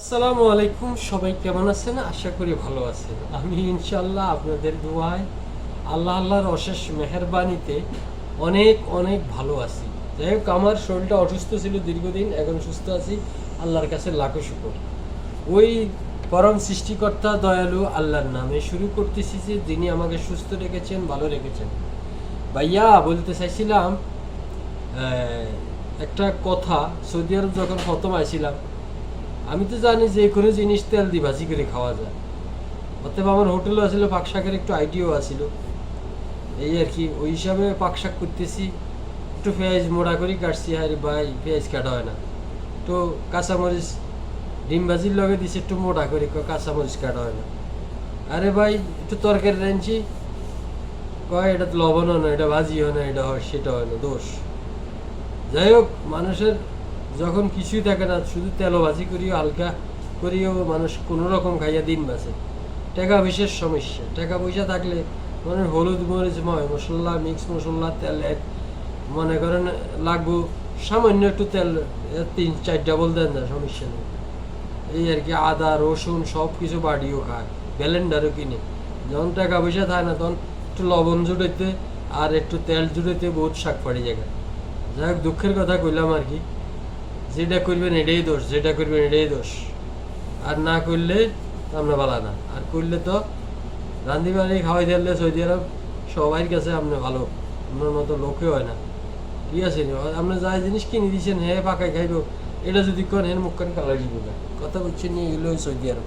আসসালামু আলাইকুম, সবাই কেমন আছেন? আশা করি ভালো আছেন। আমি ইনশাল্লাহ আপনাদের দোয়ায় আল্লাহর অশেষ মেহেরবানিতে অনেক অনেক ভালো আছি। যাই হোক, আমার শরীরটা অসুস্থ ছিল দীর্ঘদিন, এখন সুস্থ আছি, আল্লাহর কাছে লাখো শুকর। ওই পরম সৃষ্টিকর্তা দয়ালু আল্লাহর নামে শুরু করতেছি যে যিনি আমাকে সুস্থ রেখেছেন, ভালো রেখেছেন। ভাইয়া বলতে চাইছিলাম, একটা কথা। সৌদি আরব যখন প্রথম আইছিলাম, আমি তো জানি যে কোনো জিনিস তেল দিয়ে ভাজি করে খাওয়া যায়। অতএব আমার হোটেলও আসলে পাক শাকের একটু আইডিয়াও আছিল। এই আর কি, ওই হিসাবে পাক শাক করতেছি। একটু পেঁয়াজ মোড়া করে কাটছি, আরে ভাই পেঁয়াজ কাটা হয় না। তো কাঁচামরিচ ডিম ভাজির লগে দিছে একটু মোটা করে, কাঁচামরিচ কাটা হয় না। আরে ভাই একটু তরকারি রাঁধছি, কয় এটা তো লবণ হয় না, এটা ভাজি হয় না, এটা হয় সেটা হয় না, দোষ। যাই হোক, মানুষের যখন কিছুই থাকে না, শুধু তেলবাজি করিও হালকা করিও মানুষ কোনো রকম খাইয়া দিন বাঁচে। টাকা বিশেষ সমস্যা, টাকা পয়সা থাকলে মানে হলুদ মরিচ মশলা মিক্স মশলা তেল এক মনে করেন লাগবো, সামান্য একটু তেল 3-4 ডাবল দেন না, সমস্যা নেই। এই আর কি, আদা রসুন সব কিছু বাড়িও খায়, ব্যালেন্ডারও কিনে। যখন টাকা পয়সা থাকে না, তখন একটু লবণ জুড়াইতে আর একটু তেল জুড়াইতে বহুত শাক পাড়ি জায়গা। যাই হোক, দুঃখের কথা কইলাম আর কি। যেটা করবেন এটাই দোষ, যেটা করবেন এটাই দোষ। আর না করলে আমরা বালা না, আর করলে তো রান্ধি বাড়ি খাওয়াই দিলে সৌদি আরব সবাই কাছে আপনি ভালো, আপনার মতো লোকে হয় না। ঠিক আছে, আপনি যা জিনিস কিনে দিচ্ছেন হ্যাঁ পাকাই খাইব, এটা যদি করেন এর মুখ কান কালাই দিব। কথা বলছেন নিয়ে এগুলো সৌদি আরব।